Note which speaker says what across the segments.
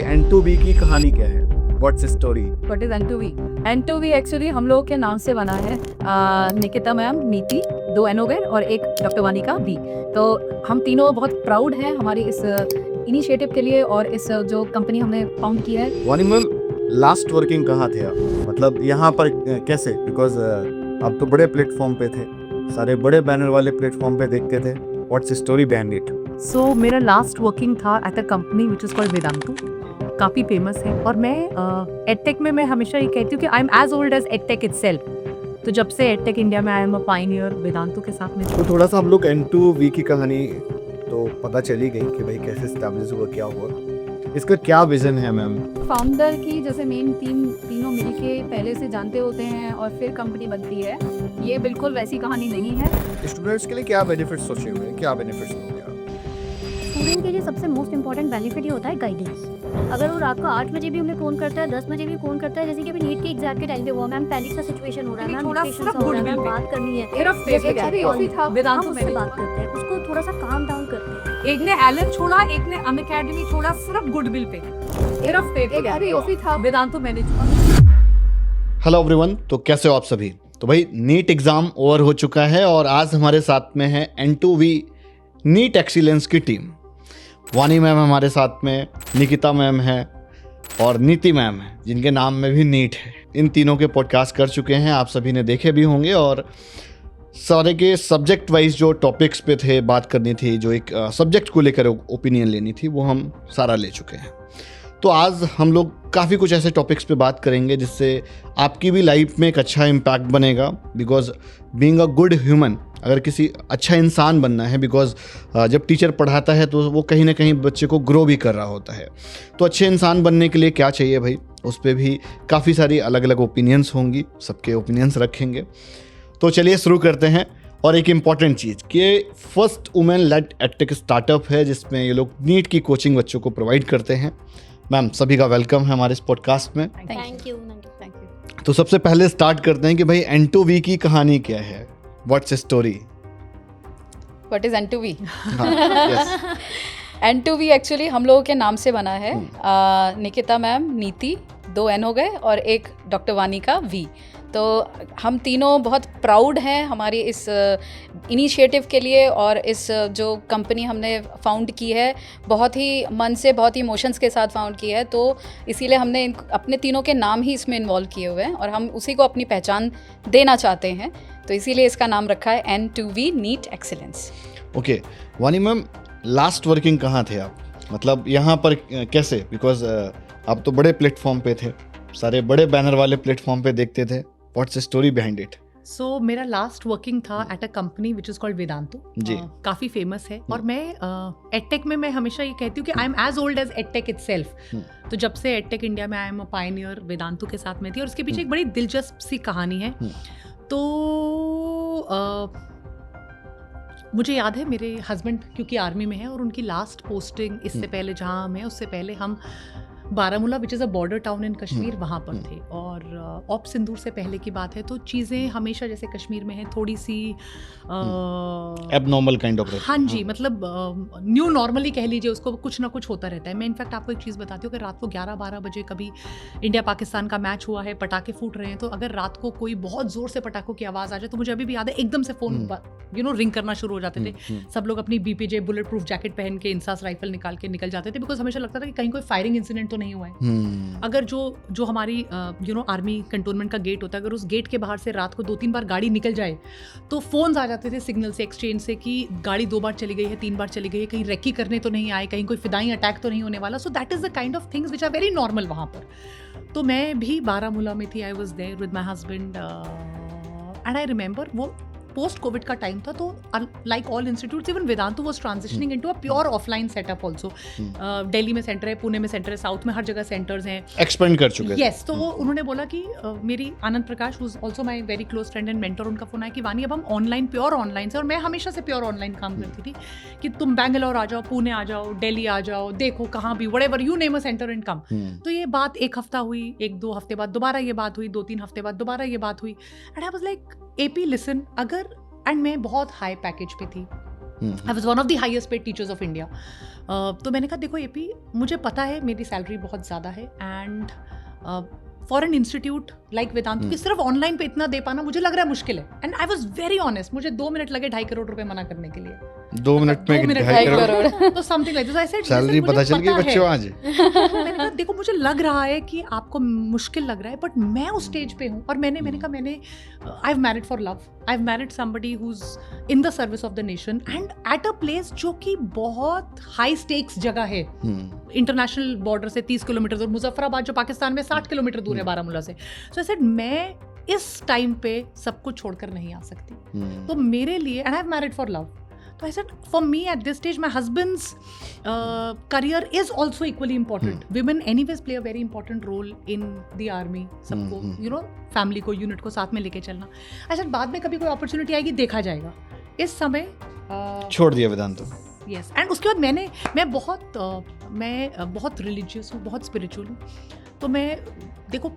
Speaker 1: N2V की कहानी क्या है? What's the story?
Speaker 2: What is N2V? N2V actually हम लोगों के नाम से बना है। निकिता मैम, नीति, 2 N हो गए और एक डॉक्टर वानिका V। तो हम तीनों बहुत प्राउड हैं हमारी इस इनिशिएटिव के लिए और इस जो कंपनी हमने फाउंड की है।
Speaker 1: वानी मैम, लास्ट वर्किंग कहाँ थे आप? मतलब यहाँ पर कैसे? बिकॉज आप तो बड़े प्लेटफॉर्म पे थे, सारे बड़े बैनर वाले प्लेटफॉर्म पे देखते थे। What's the story behind it?
Speaker 3: So मेरा लास्ट वर्किंग था at a company which is called Vedantu, काफ़ी फेमस है। और मैं एडटेक में मैं हमेशा ये कहती हूँ कि I am as old as edtech itself. तो जब से एडटेक इंडिया में I am a Pioneer Vedantu के साथ में।
Speaker 1: तो थोड़ा सा हम लोग N2V की कहानी तो पता चली गई कि भाई कैसे एस्टैब्लिश हुआ, क्या हुआ, इसका क्या विजन है मैम?
Speaker 2: फाउंडर की जैसे मेन टीम तीनों मिलके पहले से जानते होते हैं और फिर कंपनी बनती है। ये बिल्कुल वैसी कहानी नहीं है।
Speaker 1: स्टूडेंट्स के लिए क्या बेनिफिट्स सोचे हुए हैं? क्या बेनिफिट्स होंगे?
Speaker 4: स्टूडेंट के लिए सबसे मोस्ट इंपॉर्टेंट बेनिफिट ये होता है गाइडेंस। अगर वो रात को 8 बजे भी उन्हें फ़ोन करता है, 10 बजे भी फ़ोन करता है, जैसे कि अभी नीट के एग्जाम के टाइम पे हुआ, मैम पैनिक सा सिचुएशन हो रहा है, मैम
Speaker 3: थोड़ा
Speaker 4: डिप्रेशन
Speaker 3: सा
Speaker 4: सा हो रहा है,
Speaker 3: goodwill
Speaker 4: मैम
Speaker 3: पे।
Speaker 4: बात करनी है,
Speaker 2: मेरा
Speaker 4: जैसे
Speaker 2: favorite
Speaker 4: कि
Speaker 2: भी था
Speaker 4: हम
Speaker 3: वेदांतु
Speaker 4: उससे
Speaker 3: में
Speaker 4: बात करते हैं, उसको थोड़ा सा काम डाउन करते हैं।
Speaker 3: एक ने एलन छोड़ा, एक ने अनअकैडमी छोड़ा, सिर्फ गुडविल पे। मेरा फेवरेट भी था वेदांतु मैंने छोड़ा।
Speaker 5: हेलो एवरीवन, तो कैसे हो आप सभी? तो भाई नीट एग्ज़ाम ओवर हो चुका है और आज हमारे साथ में है N2V नीट एक्सीलेंस की टीम। वानी मैम हमारे साथ में, निकिता मैम है और नीति मैम है, जिनके नाम में भी नीट है। इन तीनों के पॉडकास्ट कर चुके हैं, आप सभी ने देखे भी होंगे। और सारे के सब्जेक्ट वाइज जो टॉपिक्स पे थे बात करनी थी, जो एक सब्जेक्ट को लेकर ओपिनियन लेनी थी, वो हम सारा ले चुके हैं। तो आज हम लोग काफ़ी कुछ ऐसे टॉपिक्स पे बात करेंगे जिससे आपकी भी लाइफ में एक अच्छा इम्पैक्ट बनेगा। Because being a good human, अगर किसी अच्छा इंसान बनना है, बिकॉज जब टीचर पढ़ाता है तो वो कहीं ना कहीं बच्चे को ग्रो भी कर रहा होता है। तो अच्छे इंसान बनने के लिए क्या चाहिए भाई, उस पर भी काफ़ी सारी अलग अलग ओपिनियंस होंगी, सबके ओपिनियंस रखेंगे। तो चलिए शुरू करते हैं। और एक इम्पॉर्टेंट चीज़ कि first women lead edtech startup है जिसमें ये लोग नीट की कोचिंग बच्चों को प्रोवाइड करते हैं। मैम, सभी का वेलकम है हमारे इस पॉडकास्ट में।
Speaker 4: Thank you.
Speaker 5: तो सबसे पहले स्टार्ट करते हैं कि भाई N2V की कहानी क्या है? What's story?
Speaker 2: What is N2V?
Speaker 5: Yes.
Speaker 2: N2V actually हम लोगों के नाम से बना है। निकिता मैम, नीति, 2 N हो गए और एक डॉक्टर वानिका V। तो हम तीनों बहुत प्राउड हैं हमारी इस इनिशिएटिव के लिए और इस जो कंपनी हमने फाउंड की है, बहुत ही मन से, बहुत ही इमोशंस के साथ फाउंड की है। तो इसीलिए हमने अपने तीनों के नाम ही इसमें इन्वॉल्व किए हुए हैं और हम उसी को अपनी पहचान देना चाहते हैं। तो इसीलिए इसका नाम रखा है N2V नीट एक्सीलेंस।
Speaker 5: ओके वानी मैम, लास्ट वर्किंग कहाँ थे आप? मतलब यहाँ पर कैसे? बिकॉज आप तो बड़े प्लेटफॉर्म पे थे, सारे बड़े बैनर वाले प्लेटफॉर्म पे देखते थे। What's the story behind it?
Speaker 3: So मेरा लास्ट वर्किंग था at a company which is called Vedantu,
Speaker 5: ji.
Speaker 3: काफ़ी फेमस है। और मैं एडटेक में मैं हमेशा ये कहती हूँ कि I am as old as edtech itself. तो जब से एडटेक इंडिया में I am a Pioneer Vedantu के साथ में थी। और उसके पीछे एक बड़ी दिलचस्प सी कहानी है। तो मुझे याद है मेरे हस्बैंड क्योंकि आर्मी में है और उनकी लास्ट पोस्टिंग इससे पहले जहाँ हम हैं उससे पहले हम Baramulla which is a border town in Kashmir, वहाँ पर थे। और ऑप सिंदूर से पहले की बात है। तो चीज़ें हमेशा जैसे कश्मीर में है थोड़ी सी
Speaker 5: एबनॉर्मल काइंड ऑफ।
Speaker 3: हाँ जी, मतलब न्यू नॉर्मली कह लीजिए उसको, कुछ ना कुछ होता रहता है। मैं इनफैक्ट आपको एक चीज़ बताती हूँ कि रात को 11-12 बजे कभी इंडिया पाकिस्तान का मैच हुआ है, पटाखे फूट रहे हैं, तो अगर रात को कोई बहुत ज़ोर से पटाखों की आवाज़ आ जाए तो मुझे अभी भी याद है एकदम से फ़ोन रिंग करना शुरू हो जाते थे। सब लोग अपनी BPJ बुलेट प्रूफ जैकेट पहन के इंसास राइफल निकाल के निकल जाते थे। बिकॉज हमेशा लगता था कि कहीं कोई फायरिंग इंसिडेंट तो नहीं हुआ है। अगर जो हमारी आर्मी कंटोनमेंट का गेट होता है, अगर उस गेट के बाहर से रात को 2-3 बार गाड़ी निकल जाए तो फोन्स आ जाते थे सिग्नल से, एक्सचेंज से, कि गाड़ी 2 बार चली गई है, 3 बार चली गई है, कहीं रेकी करने तो नहीं आए, कहीं कोई फिदाई अटैक तो नहीं होने वाला। So that is the kind of things which are very normal वहाँ पर। तो मैं भी बारामूला में थी, I was there with my husband and I remember वो पोस्ट कोविड का टाइम था। तो like all institutes, even Vedantu was transitioning into a pure offline setup also. Delhi में सेंटर है, पुणे में सेंटर है, साउथ में हर जगह सेंटर्स हैं,
Speaker 5: एक्सपेंड कर चुके हैं।
Speaker 3: यस। तो उन्होंने बोला कि मेरी Anand Prakash who is also my very close friend and mentor, उनका फोन आया कि वानी अब हम ऑनलाइन, प्योर ऑनलाइन से, और मैं हमेशा से प्योर ऑनलाइन काम करती थी, कि तुम बैंगलोर आ जाओ, पुणे आ जाओ, दिल्ली आ जाओ, देखो कहाँ भी, whatever you name a centre and come. तो ये बात 1 हफ्ता हुई, 1-2 हफ्ते बाद दोबारा ये बात हुई, 2-3 हफ्ते बाद दोबारा ये बात हुई। And I was like, AP listen, अगर, एंड मैं बहुत हाई पैकेज पे थी, I was one of the highest paid teachers of India. तो मैंने कहा देखो एपी, मुझे पता है मेरी सैलरी बहुत ज़्यादा है and foreign institute like Vedantu की सिर्फ ऑनलाइन पे इतना दे पाना मुझे लग रहा है मुश्किल है। And I was very honest, मुझे 2 मिनट लगे 2.5 करोड़ रुपए मना करने के लिए।
Speaker 5: 2 मिनट में 2.5 करोड़
Speaker 3: तो something like this. I said
Speaker 5: salary पता चल गई बच्चों आज।
Speaker 3: मैंने कहा देखो मुझे लग रहा है कि आपको मुश्किल लग रहा है, बट मैं उस स्टेज पे हूँ। और मैंने कहा मैंने आई have married for love, I have married somebody who is in the service of the nation and at a place जो कि बहुत हाई स्टेक्स जगह है। इंटरनेशनल बॉर्डर से 30 किलोमीटर दूर, मुजफ्फराबाद जो पाकिस्तान में 60 किलोमीटर दूर है बारामूला से। सो आई सेड मैं इस टाइम पे सब कुछ छोड़कर नहीं आ सकती। तो मेरे लिए, and I have married for love, तो I said for me at this stage my husband's career is also equally important. Women anyways play a very important role in the army. सबको यू नो फैमिली को, unit को साथ में लेके चलना। I said बाद में कभी कोई अपॉर्चुनिटी आएगी देखा जाएगा, इस समय
Speaker 5: छोड़ दिया वेदांतु।
Speaker 3: यस। एंड उसके बाद मैं बहुत रिलीजियस हूँ, बहुत स्पिरिचुअल हूँ। तो मैं देखो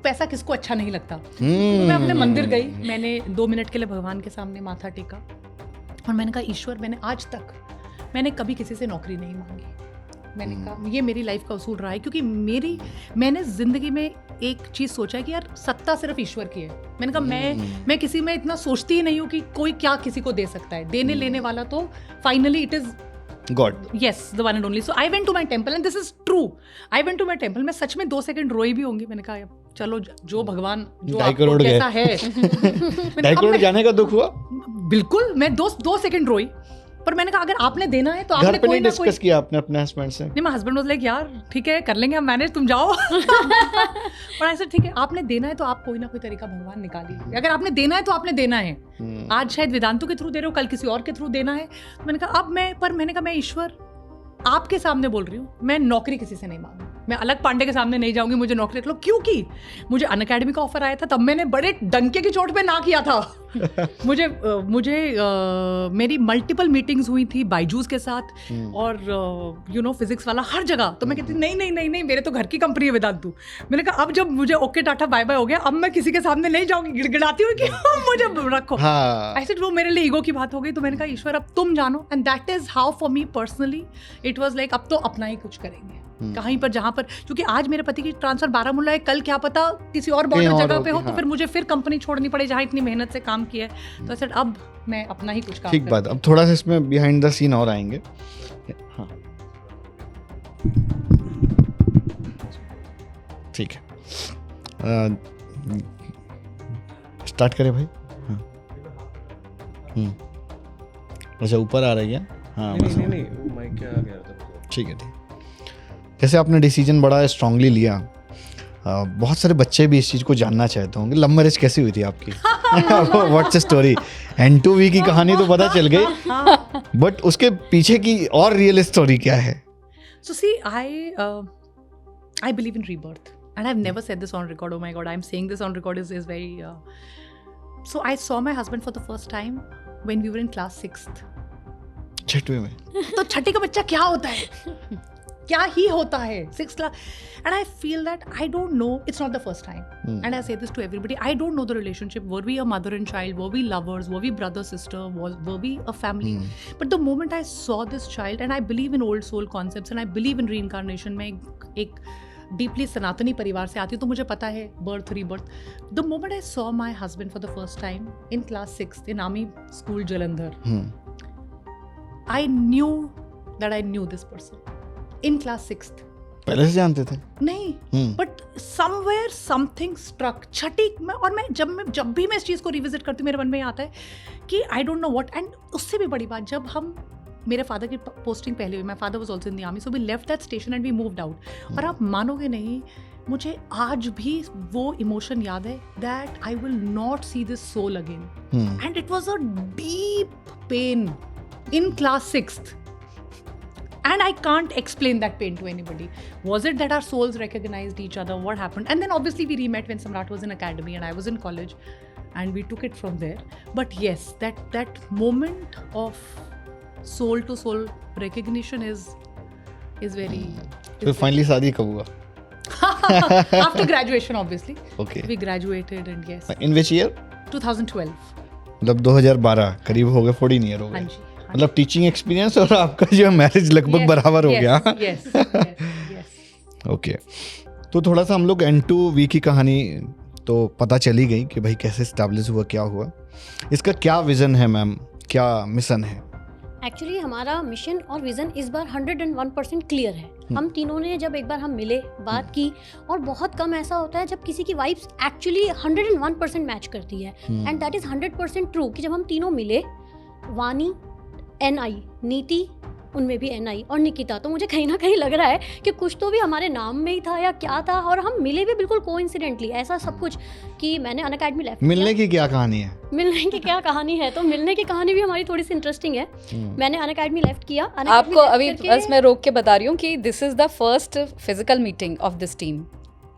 Speaker 3: पैसा किसको अच्छा नहीं लगता। तो मैं अपने मंदिर गई, मैंने 2 मिनट के लिए भगवान के सामने माथा टेका और मैंने कहा ईश्वर, मैंने कभी किसी से नौकरी नहीं मांगी। मैंने कहा ये मेरी लाइफ का उसूल रहा है, क्योंकि मैंने जिंदगी में एक चीज़ सोचा है कि यार सत्ता सिर्फ ईश्वर की है। मैंने कहा मैं किसी में इतना सोचती ही नहीं हूँ कि कोई क्या किसी को दे सकता है। देने लेने वाला तो finally it is
Speaker 5: God.
Speaker 3: Yes, the one and only. So I went to my temple and this is true. I went to my temple. मैं सच में 2 सेकंड रोई भी होंगी। मैंने कहा चलो जो भगवान जो
Speaker 5: 2.5 करोड़
Speaker 3: कैसा है
Speaker 5: 2.5 करोड़ जाने का दुख हुआ?
Speaker 3: बिल्कुल। मैं 2 सेकंड रोई, पर मैंने कहा अगर आपने देना है तो आपने
Speaker 5: घर पे
Speaker 3: कोई
Speaker 5: नहीं
Speaker 3: ना कोई।
Speaker 5: डिस्कस किया आपने अपने हस्बैंड से?
Speaker 3: नहीं, मैं हस्बैंड वाज लाइक यार ठीक है कर लेंगे हम मैनेज, तुम जाओ। पर ऐसे ठीक है, आपने देना है तो आप कोई ना कोई तरीका भगवान निकाल लीजिए। अगर आपने देना है तो आपने देना है। आज शायद वेदांतु के थ्रू दे रहे हो, कल किसी और के थ्रू देना है। तो मैंने कहा मैंने कहा मैं ईश्वर आपके सामने बोल रही हूँ, मैं नौकरी किसी से नहीं मांगू। मैं अलग पांडे के सामने नहीं जाऊंगी, मुझे नौकरी रख लो। क्योंकि मुझे अनअकैडमी का ऑफर आया था, तब मैंने बड़े डंके की चोट पे ना किया था। मुझे मेरी मल्टीपल मीटिंग्स हुई थी बायजूस के साथ और यू नो फिजिक्स वाला हर जगह। तो मैं कहती नहीं, मेरे तो घर की कंपनी है वेदांतु। मैंने कहा अब जब मुझे ओके टाटा बाय बाय हो गया, अब मैं किसी के सामने नहीं जाऊंगी गिड़गिड़ाती हुई कि मुझे रखो। ऐसे वो मेरे लिए ईगो की बात हो गई। तो मैंने कहा ईश्वर अब तुम जानो। And that is how for me personally it was like अब तो अपना ही कुछ करेंगे कहीं पर जहाँ पर, क्योंकि आज मेरे पति की ट्रांसफर बारामूला है, कल क्या पता किसी और बॉर्डर जगह पे हो, तो फिर मुझे फिर कंपनी छोड़नी पड़े जहाँ इतनी मेहनत से काम किया है। तो ऐसे अब मैं अपना ही कुछ काम
Speaker 5: ठीक बात। अब थोड़ा सा इसमें बिहाइंड द सीन और आएंगे। हाँ ठीक है, स्टार्ट करें भाई। हाँ अच्छा ऊपर आ रही है। हाँ
Speaker 6: नहीं वो माइक क्या आ गया था। ठीक है।
Speaker 5: जैसे आपने डिसीजन बड़ा स्ट्रांगली लिया, बहुत सारे बच्चे भी इस चीज़ को जानना चाहते होंगे, लव मैरिज कैसी हुई थी आपकी? What's story? N2V की कहानी तो पता चल गई, बट उसके पीछे की और रियल स्टोरी क्या है?
Speaker 3: So see, I believe in rebirth, and I've never said this on record. Oh my God, I'm saying this on record is very. So I saw my husband for the first time when we were in class 6th.
Speaker 5: छठवीं में।
Speaker 3: तो छठी का बच्चा क्या होता है? क्या ही होता है 6th class? And I feel that I don't know. It's not the first time, and I say this to everybody. I don't know the relationship. Were we a mother and child? Were we lovers? Were we brother sister? Were we a family? But the moment I saw this child, and I believe in old soul concepts, and I believe in reincarnation. मैं एक deeply सनातनी परिवार से आती हूँ, तो मुझे पता है birth rebirth. The moment I saw my husband for the first time in class 6th in army school Jalandhar, I knew that I knew this person in class 6th।
Speaker 5: पहले से जानते थे?
Speaker 3: नहीं, बट समवेयर समथिंग स्ट्रक। छठी में, और मैं जब भी मैं इस चीज़ को रिविजिट करती हूँ, मेरे मन में आता है कि I don't know what. And उससे भी बड़ी बात, जब हम, मेरे फादर की पोस्टिंग पहले हुई, my father was also in the army, so we left that station and we moved out. और आप मानोगे नहीं, मुझे आज भी वो इमोशन याद है that I will not see this soul again. And it was a deep pain in class 6th, and I can't explain that pain to anybody. Was it that our souls recognized each other? What happened? And then obviously we re-met when Samrat was in academy and I was in college, and we took it from there. But yes, that moment of soul to soul recognition is very.
Speaker 5: तो finally शादी कब हुआ?
Speaker 3: After graduation, obviously.
Speaker 5: Okay.
Speaker 3: We graduated, and yes.
Speaker 5: In which year?
Speaker 3: 2012.
Speaker 5: मतलब 2012, करीब हो गए 14 year हो गए।
Speaker 3: हाँ जी।
Speaker 5: मतलब टीचिंग एक्सपीरियंस और आपका जो मैरिज लगभग बराबर हो गया।
Speaker 3: यस
Speaker 5: ओके, तो थोड़ा सा हम लोग N2V की कहानी तो पता चली गई कि भाई कैसे स्टैब्लिश हुआ, क्या हुआ, इसका क्या विज़न है मैम, क्या मिशन है?
Speaker 4: एक्चुअली हमारा मिशन और विज़न इस बार 101% क्लियर है। हम तीनों ने जब एक बार हम मिले, बात की, और बहुत कम ऐसा होता है जब किसी की वाइब्स एक्चुअली 101% मैच करती है, एंड दैट इज़ 100% ट्रू कि जब हम तीनों मिले, वानी, NI, नीति, उनमें भी NI, और निकिता, तो मुझे कहीं ना कहीं लग रहा है कि कुछ तो भी हमारे नाम में ही था या क्या था, और हम मिले भी बिल्कुल कोइंसिडेंटली, ऐसा सब कुछ कि मैंने अनअकैडमी लेफ्ट किया।
Speaker 5: मिलने की क्या कहानी है?
Speaker 4: मिलने की क्या कहानी है, तो मिलने की कहानी भी हमारी थोड़ी सी इंटरेस्टिंग है। मैंने अनअकैडमी लेफ्ट किया।
Speaker 2: आपको अभी बस मैं रोक के बता रही हूँ कि this is the first physical meeting of this team.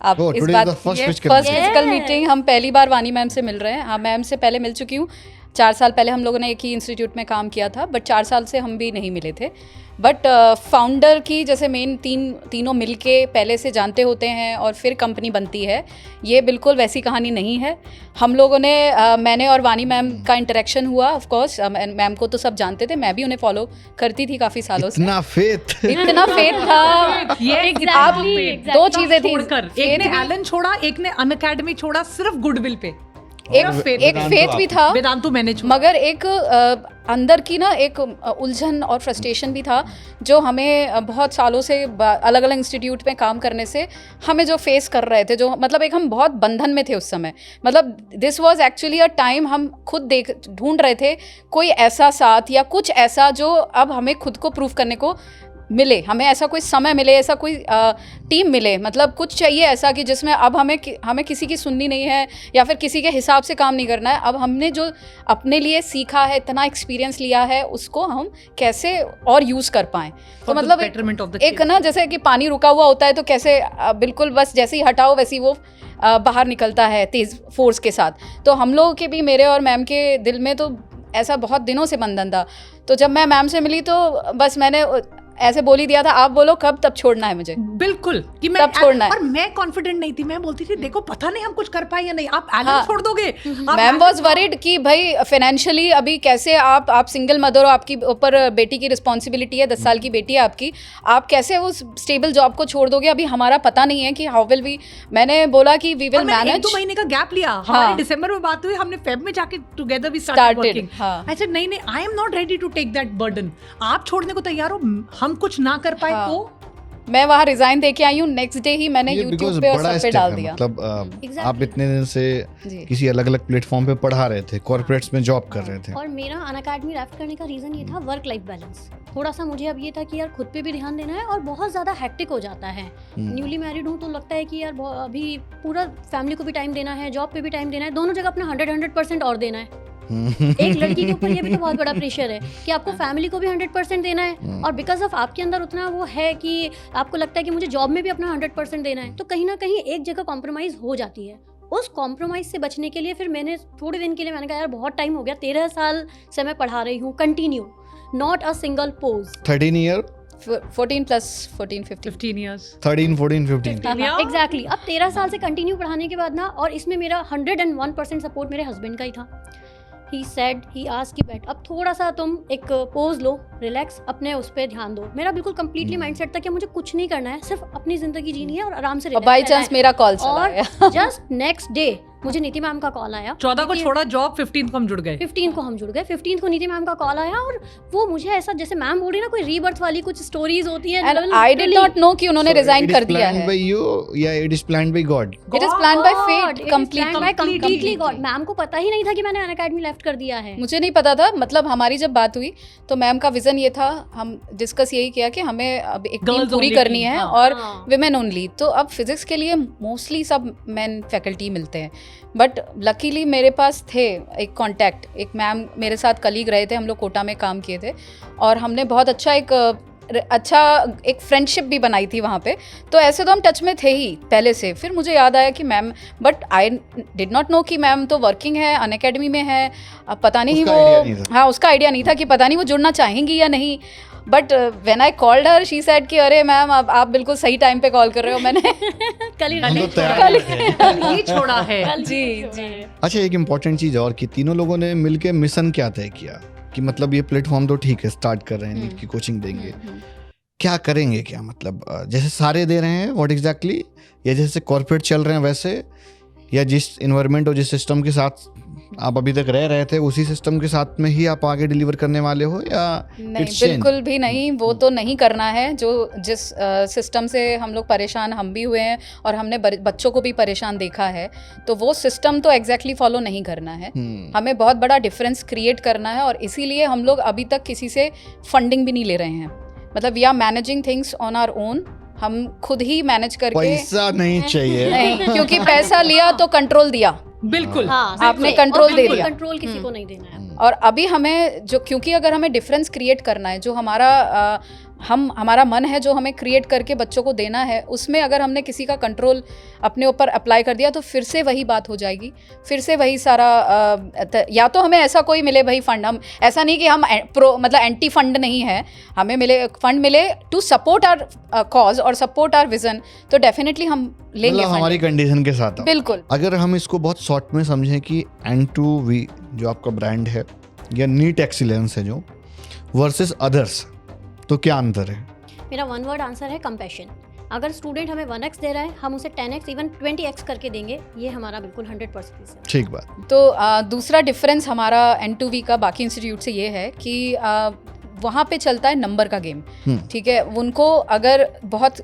Speaker 2: आप
Speaker 5: Oh,
Speaker 2: इस
Speaker 5: today is
Speaker 2: बात
Speaker 5: the first
Speaker 2: first
Speaker 5: physical meeting.
Speaker 2: Physical meeting, हम पहली बार वानी मैम से मिल रहे हैं। हाँ, मैम से पहले मिल चुकी हूँ, 4 साल पहले हम लोगों ने एक ही इंस्टीट्यूट में काम किया था, बट 4 साल से हम भी नहीं मिले थे। बट फाउंडर की जैसे मेन तीनों मिलके पहले से जानते होते हैं और फिर कंपनी बनती है, ये बिल्कुल वैसी कहानी नहीं है। हम लोगों ने मैंने और वानी मैम का इंटरेक्शन हुआ, ऑफ कोर्स मैम को तो सब जानते थे, मैं भी उन्हें फॉलो करती थी काफ़ी सालों से।
Speaker 5: इतना फेथ
Speaker 2: इतना फेथ था। आप दो चीज़ें थी,
Speaker 3: एक ने एलन छोड़ा, एक ने अनअकैडमी छोड़ा, सिर्फ गुडविल पे।
Speaker 2: एक फेथ भी था,
Speaker 3: वेदांतु मैंने छोड़ा।
Speaker 2: मगर एक अंदर की ना एक उलझन और फ्रस्ट्रेशन भी था, जो हमें बहुत सालों से अलग अलग इंस्टीट्यूट में काम करने से हमें जो फेस कर रहे थे, जो मतलब एक हम बहुत बंधन में थे उस समय। मतलब this was actually a time हम खुद ढूंढ रहे थे कोई ऐसा साथ या कुछ ऐसा जो अब हमें खुद को प्रूव करने को मिले, हमें ऐसा कोई समय मिले, ऐसा कोई टीम मिले, मतलब कुछ चाहिए ऐसा कि जिसमें अब हमें किसी की सुननी नहीं है या फिर किसी के हिसाब से काम नहीं करना है। अब हमने जो अपने लिए सीखा है, इतना एक्सपीरियंस लिया है, उसको हम कैसे और यूज़ कर पाएँ। तो मतलब एक ना जैसे कि पानी रुका हुआ होता है तो कैसे बिल्कुल बस जैसे ही हटाओ वैसे ही वो बाहर निकलता है तेज़ फोर्स के साथ। तो हम लोगों के भी, मेरे और मैम के दिल में तो ऐसा बहुत दिनों से बंधन था। तो जब मैं मैम से मिली तो बस मैंने ऐसे बोल ही दिया था, आप बोलो कब, तब छोड़ना है मुझे,
Speaker 3: बिल्कुल कि मैं
Speaker 2: तब छोड़ना है।
Speaker 3: और मैं कॉन्फिडेंट नहीं थी, मैं बोलती थी देखो पता नहीं हम कुछ कर पाए या नहीं, आप एलन छोड़ दोगे।
Speaker 2: मैम वाज वरीड कि भाई फाइनेंशियली अभी कैसे आप सिंगल मदर हो, आपकी ऊपर बेटी की रिस्पॉन्सिबिलिटी है, 10 साल की बेटी है आपकी, आप कैसे वो स्टेबल जॉब को छोड़ दोगे, अभी हमारा पता नहीं है कि हाउ विल वी। मैंने बोला कि वी विल मैनेज।
Speaker 3: 2 महीने का गैप लिया, हमारी दिसंबर में बात हुई, हमने फेब में जाके together we started working. I said नहीं I am not ready to take that burden. आप छोड़ने को तैयार हो, हम कुछ ना कर पाए तो
Speaker 2: मैं वहाँ रिजाइन देके आई हूँ, नेक्स्ट डे ही मैंने यूट्यूब पे और सब पे डाल दिया।
Speaker 5: मतलब आप इतने दिन से किसी अलग अलग प्लेटफॉर्म पे पढ़ा रहे थे, कॉर्पोरेट्स में जॉब कर रहे थे,
Speaker 4: और मेरा अनअकैडमी लेफ्ट करने का रीज़न ये था वर्क लाइफ बैलेंस। थोड़ा सा मुझे अब ये था कि यार खुद पे भी ध्यान देना है, और बहुत ज़्यादा हैक्टिक हो जाता है। न्यूली मैरिड हूँ तो लगता है कि यार अभी पूरा फैमिली को भी टाइम देना है, जॉब पे भी टाइम देना है, दोनों जगह अपना 100% और देना है। एक लड़की के ऊपर ये भी तो बहुत बड़ा प्रेशर है कि आपको फैमिली को भी 100% देना है, और बिकॉज ऑफ आपके अंदर उतना वो है कि आपको लगता है कि मुझे जॉब में भी अपना 100% देना है, तो कहीं ना कहीं एक जगह कॉम्प्रोमाइज़ हो जाती है। उस कॉम्प्रोमाइज़ से बचने के लिए फिर मैंने थोड़े दिन के लिए मैंने कहा यार बहुत टाइम हो गया, 13 साल से मैं पढ़ा रही हूँ continue, not a single pose.
Speaker 5: 13 year
Speaker 2: 14 plus 14 15
Speaker 3: years
Speaker 5: 13 14 15
Speaker 4: exactly. अब 13 साल से कंटिन्यू पढ़ाने के बाद ना, और इसमें मेरा 101% सपोर्ट मेरे हस्बैंड का ही था। ही सेड, ही आस्क्ड कि बैठ, अब थोड़ा सा तुम एक पोज लो, रिलैक्स, अपने उस पर ध्यान दो। मेरा बिल्कुल कंप्लीटली माइंडसेट था कि मुझे कुछ नहीं करना है, सिर्फ अपनी जिंदगी जीनी है और आराम से।
Speaker 2: बाय चांस मेरा कॉल चला गया।
Speaker 4: जस्ट नेक्स्ट डे मुझे नीति मैम का कॉल आया।
Speaker 3: 14 को छोड़ा जॉब, 15 को हम जुड़ गए।
Speaker 4: 15 को हम जुड़ गए, 15 को नीति मैम का कॉल आया, और वो मुझे ऐसा जैसे मैम बोल रही ना कोई रीबर्थ वाली कुछ स्टोरीज होती है।
Speaker 2: And I did not know कि उन्होंने रिजाइन कर दिया है।
Speaker 5: बाय यू या it is planned by God?
Speaker 2: It is planned by fate,
Speaker 4: completely God. Ma'am को पता ही नहीं था कि मैंने अनअकैडमी लेफ्ट कर दिया है।
Speaker 2: मुझे नहीं पता था। मतलब हमारी जब बात हुई तो मैम का विजन ये था, हम डिस्कस यही किया कि हमें अब एक टीम पूरी करनी है और विमेन ओनली। तो अब फिजिक्स के लिए मोस्टली सब मेन फैकल्टी मिलते हैं, बट लकीली मेरे पास थे एक कांटेक्ट, एक मैम मेरे साथ कलीग रहे थे, हम लोग कोटा में काम किए थे और हमने बहुत अच्छा एक फ्रेंडशिप भी बनाई थी वहाँ पे। तो ऐसे तो हम टच में थे ही पहले से। फिर मुझे याद आया कि ma'am, but I did not know कि मैम तो वर्किंग है, अनअकैडमी में है, अब पता नहीं वो, हाँ उसका आइडिया नहीं था कि पता नहीं वो जुड़ना चाहेंगी या नहीं। But when I called her she said कि अरे मैम आप बिल्कुल सही टाइम पे कॉल कर रहे हो। मैंने
Speaker 4: कल
Speaker 3: ही छोड़ा है।
Speaker 2: जी जी।
Speaker 5: अच्छा, एक इम्पोर्टेंट चीज़ और कि तीनों लोगों ने मिलके मिशन क्या तय किया? कि मतलब ये प्लेटफॉर्म तो ठीक है, स्टार्ट कर रहे हैं, नीट की कोचिंग देंगे, क्या करेंगे, क्या मतलब जैसे सारे दे रहे हैं व्हाट एग्जैक्टली, या जैसे कॉर्पोरेट चल रहे हैं वैसे, या जिस इन्वायरमेंट और जिस सिस्टम के साथ आप अभी तक रह रहे थे उसी सिस्टम के साथ में ही आप आगे डिलीवर करने वाले हो, या
Speaker 2: नहीं,
Speaker 5: it's change?
Speaker 2: बिल्कुल भी नहीं, वो तो नहीं करना है। जो जिस सिस्टम से हम लोग परेशान हम भी हुए हैं और हमने बच्चों को भी परेशान देखा है, तो वो सिस्टम तो एग्जैक्टली फॉलो नहीं करना है। हमें बहुत बड़ा डिफरेंस क्रिएट करना है, और इसीलिए हम लोग अभी तक किसी से फंडिंग भी नहीं ले रहे हैं। मतलब we are managing things on our own, हम खुद ही मैनेज करके।
Speaker 5: पैसा नहीं चाहिए।
Speaker 2: नहीं, क्योंकि पैसा लिया तो कंट्रोल दिया,
Speaker 3: बिल्कुल
Speaker 4: हाँ,
Speaker 2: आपने कंट्रोल दे दिया।
Speaker 4: कंट्रोल किसी को नहीं देना है।
Speaker 2: और अभी हमें जो, क्योंकि अगर हमें डिफरेंस क्रिएट करना है, जो हमारा मन है जो हमें क्रिएट करके बच्चों को देना है, उसमें अगर हमने किसी का कंट्रोल अपने ऊपर अप्लाई कर दिया तो फिर से वही बात हो जाएगी, फिर से वही सारा या तो हमें ऐसा कोई मिले भाई फंड, हम ऐसा नहीं कि हम मतलब एंटी फंड नहीं है, हमें मिले फंड मिले टू सपोर्ट आवर कॉज और सपोर्ट आवर विजन, तो डेफिनेटली हम लेंगे
Speaker 5: मतलब हमारी कंडीशन के साथ।
Speaker 2: बिल्कुल।
Speaker 5: अगर हम इसको बहुत शॉर्ट में समझें कि N2V जो आपका ब्रांड है या नीट एक्सीलेंस है जो वर्सेस अदर्स, तो क्या अंतर है?
Speaker 4: मेरा वन वर्ड आंसर है कंपैशन। अगर स्टूडेंट हमें 1x दे रहा है, हम उसे 10x इवन 20x करके देंगे, ये हमारा बिल्कुल 100% है।
Speaker 5: ठीक बात।
Speaker 2: तो दूसरा डिफरेंस हमारा N2V का बाकी इंस्टीट्यूट से ये है कि वहाँ पे चलता है नंबर का गेम, ठीक है। उनको अगर बहुत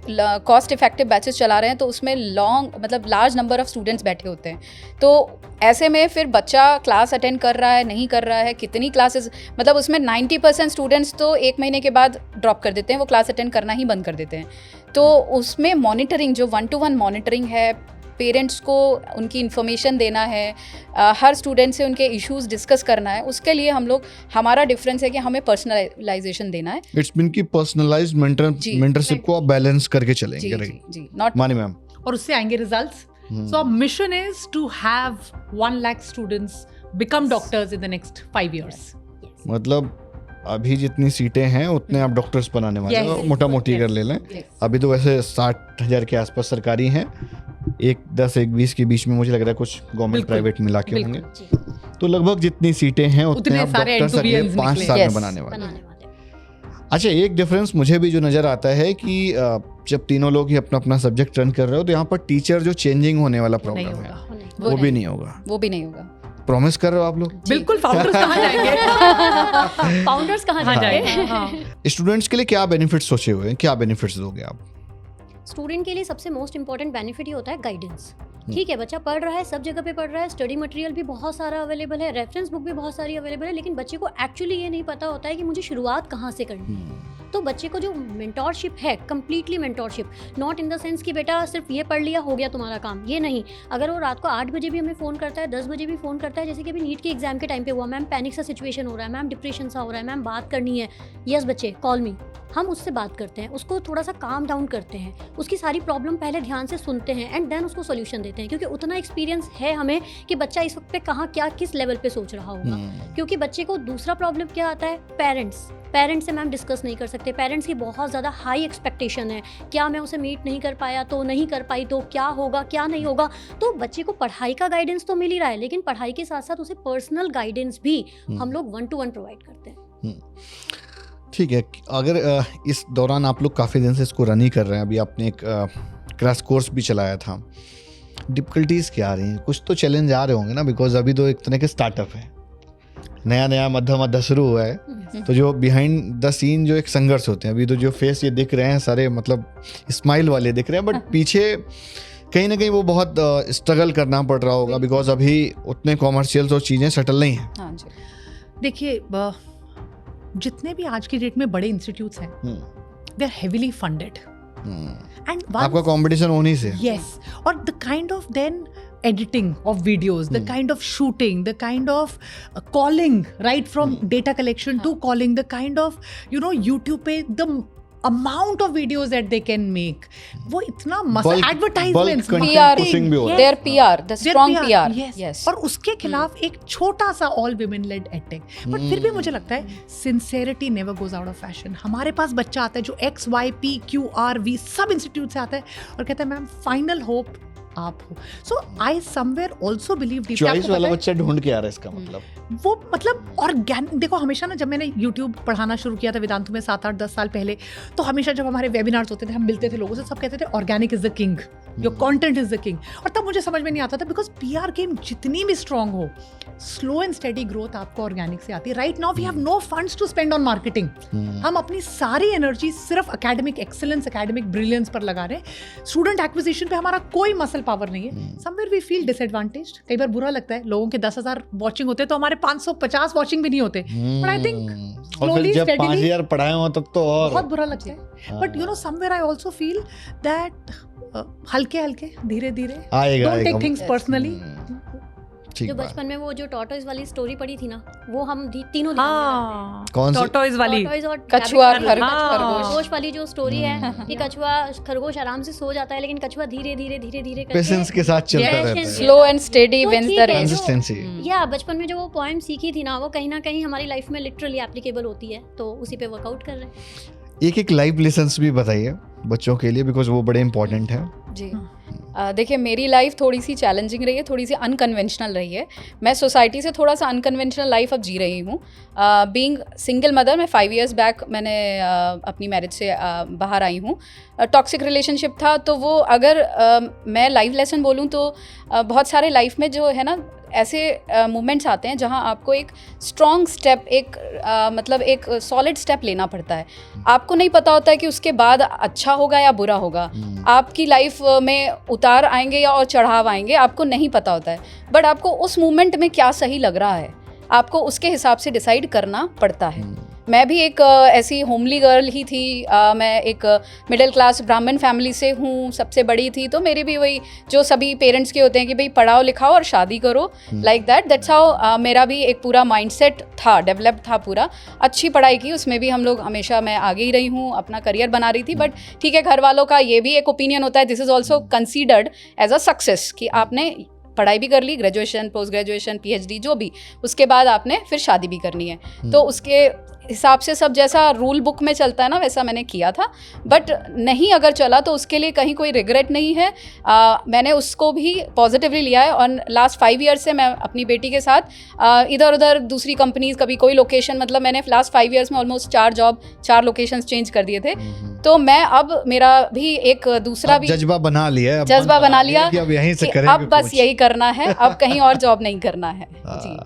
Speaker 2: कॉस्ट इफेक्टिव बैचेस चला रहे हैं तो उसमें मतलब लार्ज नंबर ऑफ स्टूडेंट्स बैठे होते हैं, तो ऐसे में फिर बच्चा क्लास अटेंड कर रहा है नहीं कर रहा है, कितनी क्लासेस, मतलब उसमें 90% स्टूडेंट्स तो 1 महीने के बाद ड्रॉप कर देते हैं, वो क्लास अटेंड करना ही बंद कर देते हैं। तो उसमें मॉनिटरिंग, जो 1-to-1 मॉनिटरिंग है, पेरेंट्स को उनकी इन्फॉर्मेशन देना है, हर स्टूडेंट से उनके इश्यूज डिस्कस करना है, उसके लिए हमारा डिफरेंस है कि हमें पर्सनलाइजेशन देना है।
Speaker 5: इट्स मीन की पर्सनलाइज्ड मेंटरशिप को आप बैलेंस करके चलेंगे, राइट?
Speaker 2: जी, नॉट
Speaker 5: मानी मैम।
Speaker 3: और उससे आएंगे results. So our mission is to have 1 lakh students become doctors in the next 5 years।
Speaker 5: मतलब अभी जितनी सीटें हैं उतने आप डॉक्टर्स बनाने वाले हो, मोटा मोटी कर ले लें। अभी तो वैसे 60,000 के आसपास सरकारी हैं, 10-20 के बीच में मुझे लग रहा है कुछ गवर्नमेंट प्राइवेट मिला के होंगे, तो लगभग जितनी सीटें हैं उतने आप डॉक्टर्स अगले 5 साल में बनाने वाले हैं। अच्छा, एक डिफरेंस मुझे भी जो नज़र आता है कि जब तीनों लोग ही अपना अपना सब्जेक्ट रन कर रहे हो, तो यहाँ पर टीचर जो चेंजिंग होने वाला प्रॉब्लम है वो भी नहीं होगा। प्रॉमिस कर रहे हो आप लोग?
Speaker 3: बिल्कुल। फाउंडर्स कहाँ जाएंगे?
Speaker 4: फाउंडर्स कहाँ
Speaker 3: जाएंगे?
Speaker 5: स्टूडेंट्स के लिए क्या बेनिफिट्स सोचे हुए हैं, क्या बेनिफिट्स दोगे आप?
Speaker 4: स्टूडेंट के लिए सबसे मोस्ट इंपॉर्टेंट बेनिफिट ये होता है गाइडेंस। ठीक है, बच्चा पढ़ रहा है, सब जगह पे पढ़ रहा है, स्टडी मटेरियल भी बहुत सारा अवेलेबल है, रेफरेंस बुक भी बहुत सारी अवेलेबल है, लेकिन बच्चे को एक्चुअली ये नहीं पता होता है कि मुझे शुरुआत कहाँ से करनी है। तो बच्चे को जो मेंटोरशिप है, completely mentorship, not in the sense कि बेटा सिर्फ ये पढ़ लिया हो गया तुम्हारा काम, ये नहीं। अगर वो रात को 8 बजे भी हमें फ़ोन करता है, 10 बजे भी फ़ोन करता है, जैसे कि अभी नीट के एग्जाम के टाइम पे हुआ, मैम पैनिक सा सिचुएशन हो रहा है, मैम डिप्रेशन सा हो रहा है, मैम बात करनी है, यस बच्चे कॉल मी, हम उससे बात करते हैं, उसको थोड़ा सा काम डाउन करते हैं, उसकी सारी प्रॉब्लम पहले ध्यान से सुनते हैं एंड देन उसको सोल्यूशन देते हैं, क्योंकि उतना एक्सपीरियंस है हमें कि बच्चा इस वक्त पे कहाँ क्या किस लेवल पे सोच रहा होगा। क्योंकि बच्चे को दूसरा प्रॉब्लम क्या आता है, पेरेंट्स से मैम डिस्कस नहीं कर सकते, पेरेंट्स की बहुत ज़्यादा हाई एक्सपेक्टेशन है, क्या मैं उसे मीट नहीं कर पाया तो, नहीं कर पाई तो क्या होगा क्या नहीं होगा। तो बच्चे को पढ़ाई का गाइडेंस तो मिल ही रहा है, लेकिन पढ़ाई के साथ साथ उसे पर्सनल गाइडेंस भी हम लोग 1-to-1 प्रोवाइड करते हैं।
Speaker 5: ठीक है, अगर इस दौरान आप लोग काफ़ी दिन से इसको रन ही कर रहे हैं, अभी आपने एक क्रैश कोर्स भी चलाया था, डिफ़िकल्टीज़ क्या आ रही हैं? कुछ तो चैलेंज आ रहे होंगे ना, बिकॉज अभी तो एक तरह के स्टार्टअप है, नया मध्य शुरू हुआ है, तो जो बिहाइंड द सीन जो एक संघर्ष होते हैं, अभी तो जो फेस ये दिख रहे हैं सारे मतलब स्माइल वाले दिख रहे हैं, बट पीछे कहीं ना कहीं वो बहुत स्ट्रगल करना पड़ रहा होगा, बिकॉज अभी उतने कॉमर्शियल्स और चीज़ें सेटल नहीं हैं।
Speaker 3: देखिए, जितने भी आज की डेट में बड़े इंस्टीट्यूट्स हैं, they are heavily funded and
Speaker 5: आपका कंपटीशन होने से,
Speaker 3: यस, और the kind of then editing of videos, the kind of shooting, the kind of calling, right from data collection to calling, the kind of YouTube पे the amount of videos that they can make, वो इतना advertisements,
Speaker 2: their PR, the strong PR,
Speaker 3: yes, और उसके खिलाफ एक छोटा सा all women led edtech, but फिर भी मुझे लगता है sincerity never goes out of fashion। हमारे पास बच्चा आता है जो X Y P Q R V सब इंस्टीट्यूट से आता है और कहता है मैम फाइनल होप आप हो। So I somewhere also believe deeply,
Speaker 5: choice वाला बच्चा ढूंढ के आ रहा है, इसका मतलब
Speaker 3: वो मतलब ऑर्गेनिक। देखो हमेशा ना, जब मैंने यूट्यूब पढ़ाना शुरू किया था वेदांतु में 7-8-10 साल पहले, तो हमेशा जब हमारे वेबिनार्स होते थे, हम मिलते थे लोगों से, सब कहते थे organic is the king, your content is the king. और तब मुझे समझ में नहीं आता था, बिकॉज PR गेम जितनी भी स्ट्रांग हो, स्लो एंड स्टेडी ग्रोथ आपको ऑर्गेनिक से आती है। Right now we have no funds to spend on marketing. हम अपनी सारी एनर्जी सिर्फ एकेडमिक एक्सीलेंस, एकेडमिक ब्रिलियंस पर लगा रहे हैं। स्टूडेंट एक्विजिशन पे हमारा कोई मसल पावर नहीं है। Somewhere we feel disadvantaged. कई बार बुरा लगता है, लोगों के 10,000 वॉचिंग होते तो हमारे 550 वॉचिंग भी नहीं होते। बट आई थिंक
Speaker 5: और फिर जब 5,000 पढ़ाए हो तब तो और
Speaker 3: बहुत बुरा लगता है। But you know somewhere I also feel that हल्के हल्के धीरे धीरे,
Speaker 5: आएगा,
Speaker 3: डोंट टेक थिंग्स पर्सनली।
Speaker 4: जो बचपन में वो जो टॉर्टोइज वाली स्टोरी पढ़ी थी ना, वो हम तीनों ध्यान
Speaker 5: कौन सी?
Speaker 3: टॉर्टोइज वाली,
Speaker 4: टॉर्टोइज और
Speaker 2: कछुआ,
Speaker 4: खरगोश वाली जो स्टोरी है कि कछुआ खरगोश आराम से सो जाता है, लेकिन कछुआ धीरे धीरे धीरे धीरे
Speaker 5: पेशेंस के साथ चलता रहता है,
Speaker 2: स्लो एंड स्टेडी
Speaker 4: तो
Speaker 2: विंस
Speaker 4: ठीक
Speaker 2: द
Speaker 4: है,
Speaker 2: रेस।
Speaker 5: कंसिस्टेंसी।
Speaker 4: या बचपन में जो वो पोएम सीखी थी ना, वो कहीं ना कहीं हमारी लाइफ में लिटरली एप्लीकेबल होती है, तो उसी पे वर्कआउट कर रहे हैं।
Speaker 5: एक लाइफ लेसन्स भी बताइए बच्चों के लिए, बिकॉज वो बड़े इंपॉर्टेंट है।
Speaker 2: जी देखिए, मेरी लाइफ थोड़ी सी चैलेंजिंग रही है, थोड़ी सी अनकन्वेंशनल रही है। मैं सोसाइटी से थोड़ा सा अनकन्वेंशनल लाइफ अब जी रही हूँ। बीइंग सिंगल मदर, मैं 5 years बैक मैंने अपनी मैरिज से बाहर आई हूँ। टॉक्सिक रिलेशनशिप था, तो वो अगर मैं लाइफ लेसन बोलूँ तो बहुत सारे लाइफ में जो है ना, ऐसे मोमेंट्स आते हैं जहां आपको एक स्ट्रॉन्ग स्टेप, मतलब एक सॉलिड स्टेप लेना पड़ता है। आपको नहीं पता होता है कि उसके बाद अच्छा होगा या बुरा होगा। आपकी लाइफ में उतार आएंगे या और चढ़ाव आएंगे, आपको नहीं पता होता है। बट आपको उस मोमेंट में क्या सही लग रहा है, आपको उसके हिसाब से डिसाइड करना पड़ता है। मैं भी एक ऐसी होमली गर्ल ही थी। मैं एक मिडिल क्लास ब्राह्मण फैमिली से हूँ, सबसे बड़ी थी, तो मेरे भी वही जो सभी पेरेंट्स के होते हैं कि भाई पढ़ाओ लिखाओ और शादी करो, लाइक दैट्स हाउ मेरा भी एक पूरा माइंडसेट था, डेवलप था पूरा। अच्छी पढ़ाई की, उसमें भी हम लोग हमेशा, मैं आगे ही रही हूँ, अपना करियर बना रही थी। बट ठीक है, घर वालों का ये भी एक ओपिनियन होता है, this is also considered as a success, कि आपने पढ़ाई भी कर ली, ग्रेजुएशन, पोस्ट ग्रेजुएशन, PhD जो भी, उसके बाद आपने फिर शादी भी करनी है। तो उसके हिसाब से सब जैसा रूल बुक में चलता है ना, वैसा मैंने किया था। बट नहीं अगर चला तो उसके लिए कहीं कोई रिग्रेट नहीं है। मैंने उसको भी पॉजिटिवली लिया है। और लास्ट 5 years से मैं अपनी बेटी के साथ इधर उधर दूसरी कंपनीज, कभी कोई लोकेशन, मतलब मैंने लास्ट 5 years में ऑलमोस्ट 4 जॉब, 4 लोकेशंस चेंज कर दिए थे। तो मैं अब, मेरा भी एक दूसरा भी
Speaker 5: जज्बा बना लिया है,
Speaker 2: जज्बा बना लिया
Speaker 5: कि अब यहीं से
Speaker 2: कि
Speaker 5: करेंगे,
Speaker 2: अब बस यही करना है, अब कहीं और जॉब नहीं करना है। जी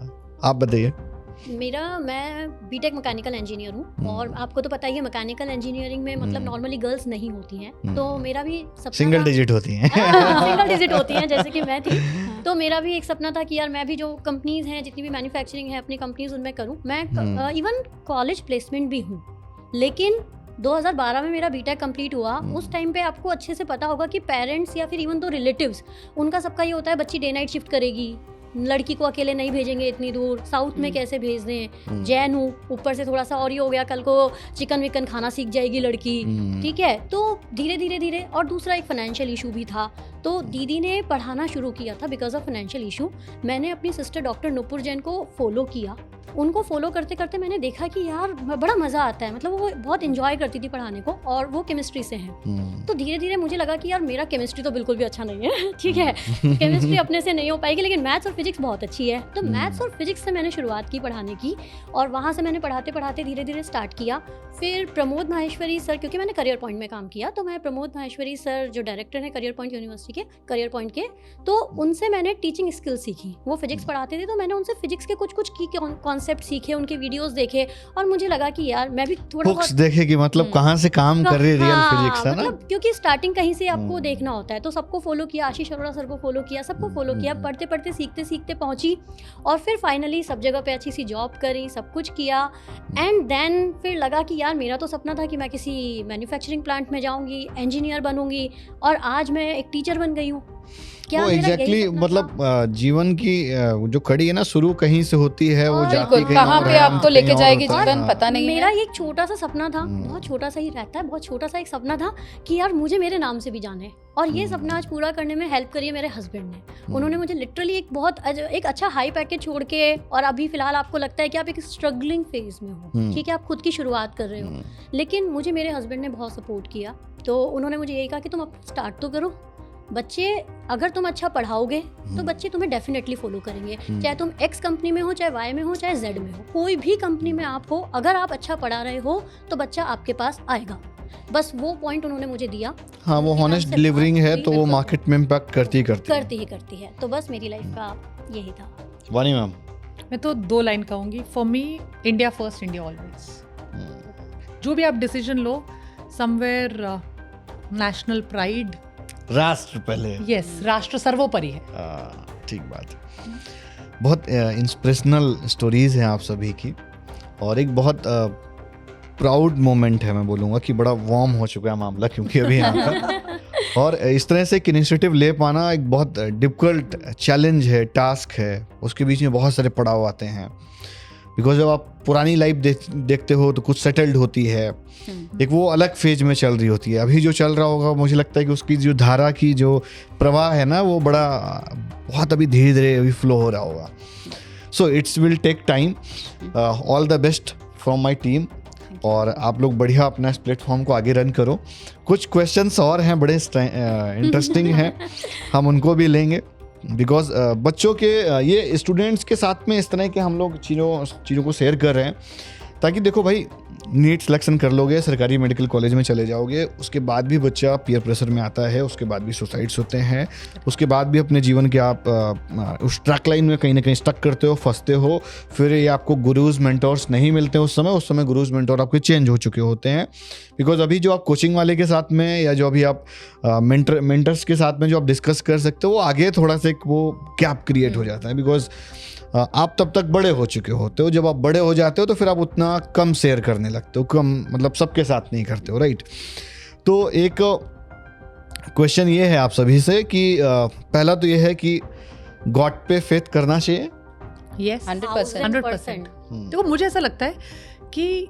Speaker 5: आप बताइए।
Speaker 4: मैं बीटेक मैकेनिकल इंजीनियर हूँ, और आपको तो पता ही है मैकेनिकल इंजीनियरिंग में मतलब नॉर्मली गर्ल्स नहीं होती हैं, तो मेरा भी सपना
Speaker 5: सिंगल डिजिट होती हैं।
Speaker 4: सिंगल डिजिट होती हैं, जैसे कि मैं थी। तो मेरा भी एक सपना था कि यार मैं भी जो कंपनीज हैं, जितनी भी मैन्युफैक्चरिंग है अपनी कंपनीज, उनमें करूँ। मैं इवन कॉलेज प्लेसमेंट भी हूँ, लेकिन 2012 में मेरा बीटेक कंप्लीट हुआ। उस टाइम पे आपको अच्छे से पता होगा कि पेरेंट्स या फिर इवन तो रिलेटिव्स, उनका सबका ये होता है बच्ची डे नाइट शिफ्ट करेगी, लड़की को अकेले नहीं भेजेंगे इतनी दूर, साउथ में कैसे भेज दें, जैन हूँ, ऊपर से थोड़ा सा और ये हो गया, कल को चिकन विकन खाना सीख जाएगी लड़की, ठीक है। तो धीरे धीरे धीरे, और दूसरा एक फाइनेंशियल इशू भी था। तो दीदी ने पढ़ाना शुरू किया था बिकॉज ऑफ फाइनेंशियल इशू। मैंने अपनी सिस्टर डॉक्टर नुपुर जैन को फॉलो किया। उनको फॉलो करते करते मैंने देखा कि यार बड़ा मज़ा आता है, मतलब वो बहुत इंजॉय करती थी पढ़ाने को, और वो केमिस्ट्री से हैं। तो धीरे धीरे मुझे लगा कि यार मेरा केमिस्ट्री तो बिल्कुल भी अच्छा नहीं है, ठीक है, केमिस्ट्री अपने से नहीं हो पाएगी, लेकिन मैथ्स और फिजिक्स बहुत अच्छी है। तो मैथ्स और फिजिक्स से मैंने शुरुआत की पढ़ाने की, और वहाँ से मैंने पढ़ाते पढ़ाते धीरे धीरे स्टार्ट किया। फिर प्रमोद माहेश्वरी सर, क्योंकि मैंने करियर पॉइंट में काम किया, तो मैं प्रमोद माहेश्वरी सर जो डायरेक्टर हैं करियर पॉइंट यूनिवर्सिटी के, करियर पॉइंट के, तो उनसे मैंने टीचिंग स्किल सीखी। वो फिजिक्स पढ़ाते थे, तो मैंने उनसे फिजिक्स के कुछ कुछ की कॉन्सेप्ट सीखे, उनके वीडियोस देखे, और मुझे लगा कि यार मैं भी थोड़ा बहुत
Speaker 5: देखे कि मतलब कहाँ से काम कर रही है रियल फिजिक्स, है ना,
Speaker 4: मतलब क्योंकि स्टार्टिंग कहीं से आपको देखना होता है। तो सबको फॉलो किया, आशीष अरोड़ा सर को फॉलो किया, सबको फॉलो किया, पढ़ते पढ़ते सीखते सीखते पहुंची, और फिर फाइनली सब जगह पे अच्छी सी जॉब करी, सब कुछ किया। एंड देन फिर लगा कि यार मेरा तो सपना था कि मैं किसी मैन्युफैक्चरिंग प्लांट में जाऊंगी, इंजीनियर बनूंगी, और आज मैं एक टीचर बन गई हूँ। क्या
Speaker 5: वो एग्जैक्टली मतलब जीवन की जो कड़ी है ना, शुरू कहीं से होती है, वो जाती कहीं
Speaker 2: कहाँ
Speaker 5: और
Speaker 2: पे
Speaker 5: है,
Speaker 2: आपको लेके
Speaker 5: कहीं और
Speaker 2: जाएगी
Speaker 5: होता है।
Speaker 2: जीवन पता नहीं है।
Speaker 4: मेरा एक छोटा सा सपना था, बहुत छोटा सा ही रहता है, बहुत छोटा सा एक सपना था कि यार मुझे मेरे नाम से भी जाने, और ये सपना आज पूरा करने में हेल्प करी है मेरे हस्बैंड ने। उन्होंने मुझे लिटरली एक अच्छा हाई पैकेज छोड़ के, और अभी फिलहाल आपको लगता है कि आप एक स्ट्रगलिंग फेज में हो, ठीक है, आप खुद की शुरुआत कर रहे हो, लेकिन मुझे मेरे हस्बैंड ने बहुत सपोर्ट किया। तो उन्होंने मुझे यही कहा कि तुम अब स्टार्ट तो करो, बच्चे अगर तुम अच्छा पढ़ाओगे तो बच्चे तुम्हें डेफिनेटली फॉलो करेंगे, चाहे तुम एक्स कंपनी में हो, चाहे वाई में हो, चाहे जेड में हो, कोई भी कंपनी में आप हो, अगर आप अच्छा पढ़ा रहे हो तो बच्चा आपके पास आएगा। बस वो पॉइंट उन्होंने मुझे दिया।
Speaker 5: हाँ, वो हॉनेस्ट डिलीवरिंग है तो वो मार्केट में इम्पैक्ट करती
Speaker 4: है। तो बस मेरी लाइफ का यही था।
Speaker 5: वानी मैम,
Speaker 3: मैं तो 2 लाइन कहूँगी, for me India first, India always. जो भी आप डिसीजन लो, समवेयर नेशनल प्राइड,
Speaker 5: राष्ट्र पहले।
Speaker 3: यस, राष्ट्र सर्वोपरि है।
Speaker 5: ठीक बात है। बहुत इंस्पिरेशनल स्टोरीज हैं आप सभी की, और एक बहुत प्राउड मोमेंट है, मैं बोलूँगा कि बड़ा वार्म हो चुका है मामला, क्योंकि अभी यहाँ का और इस तरह से एक इनिशिएटिव ले पाना एक बहुत डिफिकल्ट चैलेंज है, टास्क है। उसके बीच में बहुत सारे पड़ाव आते हैं, बिकॉज जब आप पुरानी लाइफ देखते हो तो कुछ सेटल्ड होती है, एक वो अलग फेज में चल रही होती है। अभी जो चल रहा होगा, मुझे लगता है कि उसकी जो धारा की जो प्रवाह है ना, वो बहुत अभी धीरे धीरे अभी फ्लो हो रहा होगा। So it's will take time. All the best from my team, और आप लोग बढ़िया अपना इस प्लेटफॉर्म को आगे रन करो। कुछ क्वेश्चंस और हैं बड़े इंटरेस्टिंग हैं, हम उनको भी लेंगे, बिकॉज बच्चों के ये स्टूडेंट्स के साथ में इस तरह के हम लोग चीज़ों को शेयर कर रहे हैं, ताकि देखो भाई, नीट सिलेक्शन कर लोगे, सरकारी मेडिकल कॉलेज में चले जाओगे, उसके बाद भी बच्चा पीयर प्रेशर में आता है, उसके बाद भी सुसाइड्स होते हैं, उसके बाद भी अपने जीवन के आप उस ट्रैक लाइन में कहीं ना कहीं स्टक करते हो, फंसते हो। फिर ये आपको गुरुज मेंटोर्स नहीं मिलते उस समय गुरुज मेंटोर आपके चेंज हो चुके होते हैं। बिकॉज अभी जो आप कोचिंग वाले के साथ में, या जो अभी आप मेंटर्स के साथ में जो आप डिस्कस कर सकते हो, वो आगे थोड़ा सा एक वो गैप क्रिएट हो जाता है। बिकॉज आप तब तक बड़े हो चुके होते हो, जब आप बड़े हो जाते हो तो फिर आप उतना कम शेयर करने लगते हो, कम मतलब सबके साथ नहीं करते हो, राइट। तो एक क्वेश्चन ये है आप सभी से कि पहला तो ये है कि गॉड पे फेथ करना चाहिए।
Speaker 3: यस,
Speaker 2: 100%।
Speaker 3: देखो, मुझे ऐसा लगता है कि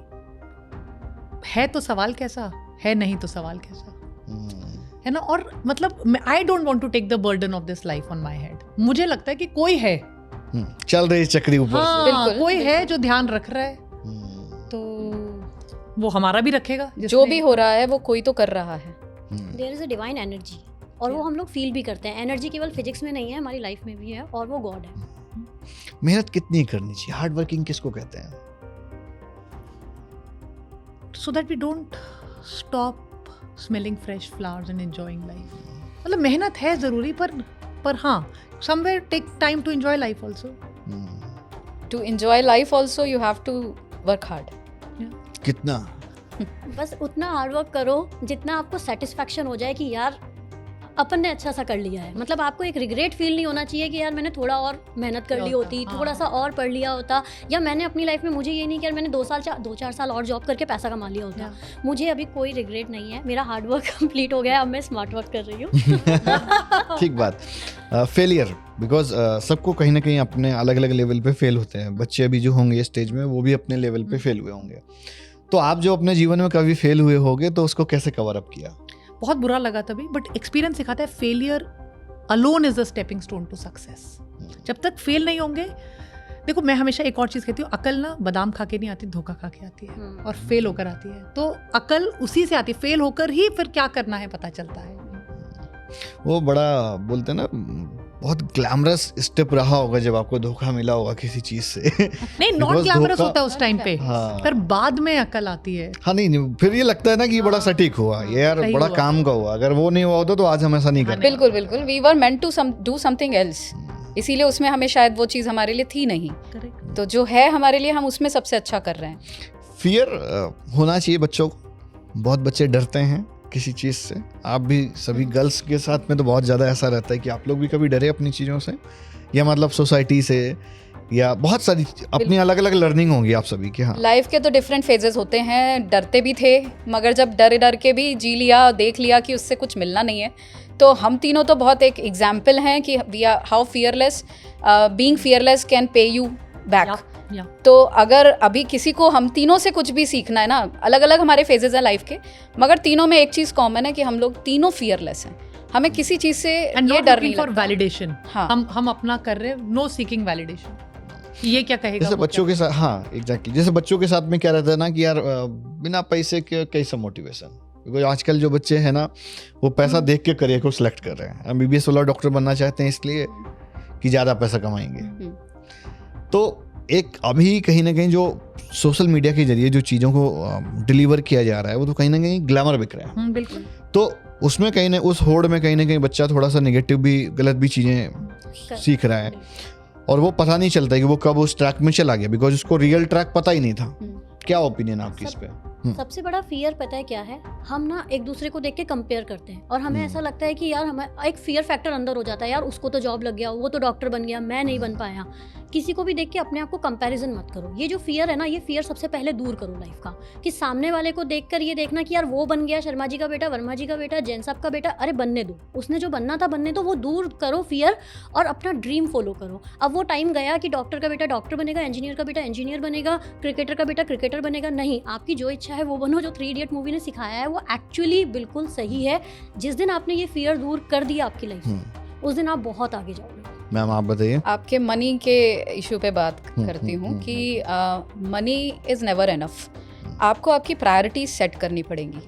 Speaker 3: है तो सवाल कैसा है, नहीं तो सवाल कैसा है ना। और मतलब I don't want to take the burden of this life on my head. मुझे लगता है कि कोई है,
Speaker 5: चल रही चक्री ऊपर
Speaker 3: हाँ,
Speaker 5: से।
Speaker 2: बिल्कुल,
Speaker 3: कोई है जो ध्यान रख रहा है, तो वो हमारा भी रखेगा।
Speaker 2: जो भी हो रहा है वो कोई तो कर रहा है।
Speaker 4: There is a divine energy, और वो हम लोग फील भी करते हैं। एनर्जी केवल फिजिक्स में नहीं है, हमारी लाइफ में भी है, और वो गॉड है।
Speaker 5: मेहनत कितनी करनी चाहिए? हार्ड वर्किंग किसको कहते हैं?
Speaker 3: So that we don't stop smelling fresh flowers and enjoying life. मतलब मेहनत है जरूरी, पर हाँ, somewhere take time to enjoy life also.
Speaker 2: To enjoy life also you have to work hard.
Speaker 5: कितना?
Speaker 4: बस उतना हार्ड वर्क करो जितना आपको सेटिस्फैक्शन हो जाए कि यार अपन ने अच्छा सा कर लिया है। मतलब आपको एक रिग्रेट फील नहीं होना चाहिए कि यार मैंने थोड़ा और मेहनत कर ली होती, थोड़ा सा और पढ़ लिया होता, या मैंने अपनी लाइफ में, मुझे ये नहीं कि यार मैंने 2-4 साल और जॉब करके पैसा कमा लिया होता। मुझे अभी कोई रिग्रेट नहीं है, मेरा हार्ड वर्क कंप्लीट हो गया, अब मैं स्मार्ट वर्क कर रही हूँ।
Speaker 5: ठीक बात। फेलियर, बिकॉज सबको कहीं ना कहीं अपने अलग अलग लेवल पे फेल होते हैं। बच्चे अभी जो होंगे स्टेज में, वो भी अपने लेवल पे फेल हुए होंगे। तो आप जो अपने जीवन में कभी फेल हुए होगे, तो उसको कैसे कवर अप किया?
Speaker 3: बहुत बुरा लगा तभी, बट एक्सपीरियंस सिखाता है failure alone is a stepping stone to success. जब तक फेल नहीं होंगे, देखो मैं हमेशा एक और चीज़ कहती हूँ, अकल ना बादाम खा के नहीं आती, धोखा खा के आती है, और फेल होकर आती है। तो अकल उसी से आती है, फेल होकर ही फिर क्या करना है पता चलता है।
Speaker 5: वो बड़ा बोलते हैं ना, बहुत ग्लैमरस स्टेप रहा होगा जब आपको धोखा मिला होगा किसी चीज से।
Speaker 3: नहीं, नॉट ग्लैमरस होता है उस टाइम पे,
Speaker 5: हाँ।
Speaker 3: पर बाद में अकल आती है।
Speaker 5: हाँ, नहीं, फिर ये लगता है ना कि ये बड़ा सटीक हुआ, ये यार बड़ा
Speaker 3: हुआ।
Speaker 5: काम का हुआ। अगर वो नहीं हुआ होता तो आज हम ऐसा नहीं करते।
Speaker 2: बिल्कुल बिल्कुल, we were meant to do something else, इसीलिए उसमें हमें शायद वो चीज़ हमारे लिए थी नहीं।
Speaker 3: Correct.
Speaker 2: तो जो है हमारे लिए, हम उसमें सबसे अच्छा कर रहे हैं।
Speaker 5: फियर होना चाहिए बच्चों को। बहुत बच्चे डरते हैं किसी चीज़ से। आप भी सभी गर्ल्स के साथ में तो बहुत ज़्यादा ऐसा रहता है कि आप लोग भी कभी डरे अपनी चीज़ों से, या मतलब सोसाइटी से, या बहुत सारी अपनी अलग अलग लर्निंग होंगी आप सभी की। हाँ,
Speaker 2: लाइफ के तो डिफरेंट फेजेस होते हैं। डरते भी थे, मगर जब डर के भी जी लिया, देख लिया कि उससे कुछ मिलना नहीं है, तो हम तीनों तो बहुत एक एग्जाम्पल हैं कि we are how fearless, being fearless can pay you back. तो अगर अभी किसी को, हम तीनों से कुछ भी सीखना है ना, अलग अलग हमारे फेजेस हैं लाइफ के, मगर तीनों में एक चीज़ कॉमन है कि हम लोग तीनों फियरलेस हैं। हमें किसी चीज़ से ये डर नहीं
Speaker 3: फॉर
Speaker 2: लगता।
Speaker 3: वैलिडेशन।
Speaker 2: हाँ।
Speaker 3: हम अपना कर रहे हैं, नो सीकिंग वैलिडेशन। ये क्या कहेगा,
Speaker 5: जैसे
Speaker 3: वो
Speaker 5: बच्चों
Speaker 3: क्या
Speaker 5: के साथ, हाँ एग्जैक्टली, जैसे बच्चों के साथ में क्या रहता है ना कि यार बिना पैसे के कैसा मोटिवेशन, बिकॉज आजकल जो बच्चे हैं ना वो पैसा देख के करियर को सिलेक्ट कर रहे हैं। एमबीबीएस वाला डॉक्टर बनना चाहते हैं इसलिए कि ज़्यादा पैसा कमाएंगे। तो एक अभी कहीं ना कहीं जो सोशल मीडिया के जरिए जो चीज़ों को डिलीवर किया जा रहा है वो तो कहीं ना कहीं ग्लैमर बिक रहा है।
Speaker 3: बिल्कुल।
Speaker 5: तो उसमें कहीं ना उस होड़ में कहीं ना कहीं बच्चा थोड़ा सा नेगेटिव भी गलत भी चीज़ें सीख रहा है और वो पता नहीं चलता कि वो कब उस ट्रैक में चला गया, बिकॉज उसको रियल ट्रैक पता ही नहीं था। क्या ओपिनियन आपकी इस पे?
Speaker 4: सबसे बड़ा फियर पता है क्या है, हम ना एक दूसरे को देख के कंपेयर करते हैं और हमें ऐसा लगता है कि यार हमें एक फियर फैक्टर अंदर हो जाता है, यार उसको तो जॉब लग गया, वो तो डॉक्टर बन गया, मैं नहीं बन पाया। किसी को भी देख के अपने आप को कंपैरिजन मत करो। ये जो फियर है ना, ये फियर सबसे पहले दूर करो लाइफ का, कि सामने वाले को देखकर ये देखना कि यार वो बन गया, शर्मा जी का बेटा, वर्मा जी का बेटा, जैन साहब का बेटा, अरे बनने दो, उसने जो बनना था बनने दो, वो दूर करो फियर और अपना ड्रीम फॉलो करो। अब वो टाइम गया कि डॉक्टर का बेटा डॉक्टर बनेगा, इंजीनियर का बेटा इंजीनियर बनेगा, क्रिकेटर का बेटा क्रिकेटर बनेगा, नहीं, आपकी जो इच्छा है वो बनो। जो 3 इडियट मूवी ने सिखाया है वो एक्चुअली बिल्कुल सही है। जिस दिन आपने ये फियर दूर कर दिया आपकी लाइफ में, उस दिन आप बहुत आगे जाओगे।
Speaker 5: मैम आप बताइए।
Speaker 2: आपके मनी के इशू पे बात करती हूँ कि मनी इज़ नेवर इनफ। आपको आपकी प्रायोरिटी सेट करनी पड़ेगी।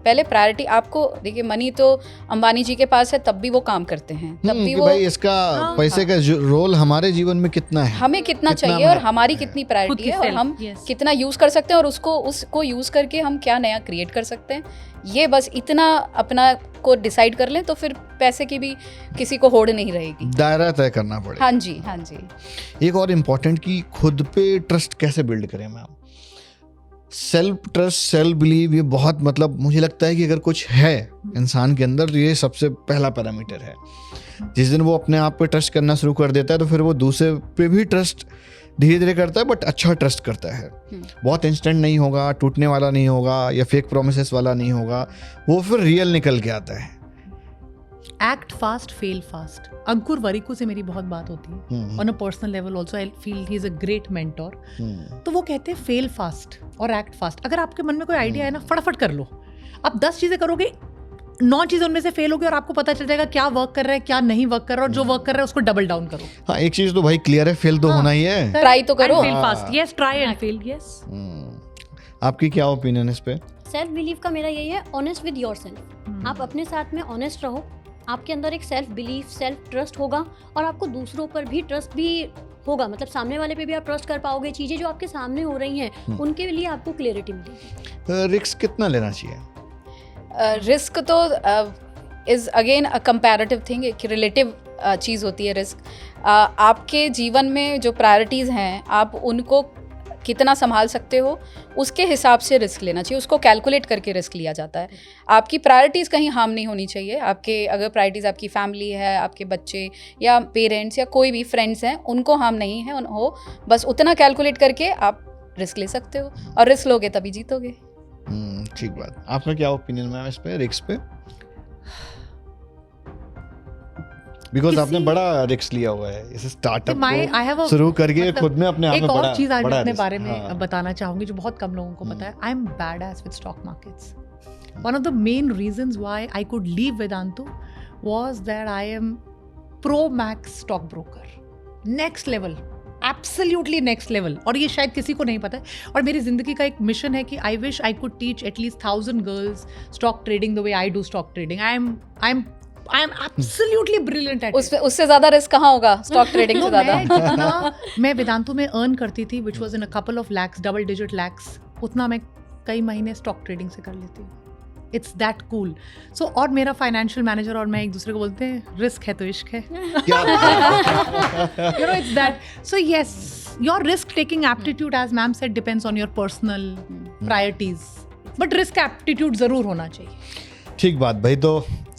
Speaker 2: पहले प्रायोरिटी आपको, देखिए मनी तो अंबानी जी के पास है तब भी वो काम करते हैं, तब भी वो
Speaker 5: भाई इसका पैसे का रोल हमारे जीवन में कितना है,
Speaker 2: हमें कितना चाहिए और हमारी कितनी प्रायोरिटी है और हम कितना यूज़ कर सकते हैं और उसको यूज़ करके हम क्या नया क्रिएट कर सकते हैं। ये बस इतना अपना को डिसाइड कर लें तो फिर पैसे की भी किसी को होड़ नहीं रहेगी।
Speaker 5: दायरा तय करना पड़ेगा।
Speaker 2: हाँ जी, हाँ जी।
Speaker 5: एक और इम्पोर्टेंट कि खुद पे ट्रस्ट कैसे बिल्ड करें ma'am. Self trust, self believe, ये बहुत मतलब मुझे लगता है कि अगर कुछ है इंसान के अंदर तो ये सबसे पहला पैरामीटर है। जिस दिन वो अपने आप पे ट्रस्ट करना शुरू कर देता है तो फिर वो दूसरे पे भी ट्रस्ट धीरे धीरे करता है, बट अच्छा ट्रस्ट करता है। बहुत इंस्टेंट नहीं होगा, टूटने वाला नहीं होगा या फेक प्रोमिसेस वाला नहीं होगा, वो फिर रियल निकल के आता है।
Speaker 3: Act fast, fail fast. Ankur Warikoo से मेरी बहुत बात होती है on a personal level also. I feel he is a great mentor. तो वो कहते हैं फेल फास्ट और एक्ट फास्ट। अगर आपके मन में कोई आइडिया है ना, फटाफट कर लो। आप 10 चीजें करोगे, 9 चीजें उनमें से फेल होगी और आपको पता चल जाएगा क्या वर्क कर रहा है, क्या नहीं वर्क कर रहा है, और जो वर्क कर रहा है उसको डबल डाउन करो।
Speaker 5: हाँ, एक चीज तो भाई क्लियर है, फेल तो होना ही है।
Speaker 2: ट्राई तो करो।
Speaker 3: Fail fast, yes, try and fail, yes.
Speaker 5: आपकी क्या ओपिनियन इस पे?
Speaker 4: सेल्फ बिलीव का मेरा यही है, ऑनेस्ट विद योरसेल्फ। आप अपने साथ में ऑनेस्ट रहो, आपके अंदर एक सेल्फ बिलीफ, सेल्फ ट्रस्ट होगा और आपको दूसरों पर भी ट्रस्ट भी होगा। मतलब सामने वाले पे भी आप ट्रस्ट कर पाओगे। चीजें जो आपके सामने हो रही हैं उनके लिए आपको क्लैरिटी मिलेगी।
Speaker 5: रिस्क कितना लेना चाहिए?
Speaker 2: रिस्क तो is again a comparative thing, एक रिलेटिव चीज़ होती है रिस्क। आपके जीवन में जो प्रायोरिटीज़ हैं आप उनको कितना संभाल सकते हो उसके हिसाब से रिस्क लेना चाहिए, उसको कैलकुलेट करके रिस्क लिया जाता है। आपकी प्रायोरिटीज़ कहीं हार्म नहीं होनी चाहिए। आपके अगर प्रायोरिटीज़ आपकी फैमिली है, आपके बच्चे या पेरेंट्स या कोई भी फ्रेंड्स हैं, उनको हार्म नहीं है हो, बस उतना कैलकुलेट करके आप रिस्क ले सकते हो और रिस्क लोगे तभी जीतोगे।
Speaker 5: ठीक बात। आपका क्या ओपिनियन मैम इस पे, रिस्क पे? बिकॉज आपने बड़ा रिस्क लिया हुआ है इस स्टार्टअप को शुरू करके खुद में अपने आप में बड़ा।
Speaker 3: एक और चीज आज अपने बारे में बताना चाहूंगी जो बहुत कम लोगों को पता है। I am bad ass with stock markets. One of the main reasons why I could leave Vedantu was that I am pro max stock broker, next level, absolutely next level. और ये शायद किसी को नहीं पता है। और मेरी जिंदगी का एक मिशन है कि I wish I could teach at least 1000 girls stock trading the way I do stock trading. I am absolutely brilliant at it.
Speaker 2: उससे ज्यादा रिस्क कहाँ होगा स्टॉक ट्रेडिंग से ज्यादा।
Speaker 3: मैं वेदांतु में अर्न करती थी which was in a couple of lakhs, double digit lakhs, उतना मैं कई महीने स्टॉक ट्रेडिंग से कर लेती हूँ। It's that cool. सो और मेरा फाइनेंशियल मैनेजर और मैं एक दूसरे को बोलते हैं रिस्क है तो इश्क है। You know, it's that. So yes, your risk taking aptitude, as ma'am said, depends on your personal priorities. But risk aptitude जरूर होना चाहिए।
Speaker 5: ठीक बात भाई। तो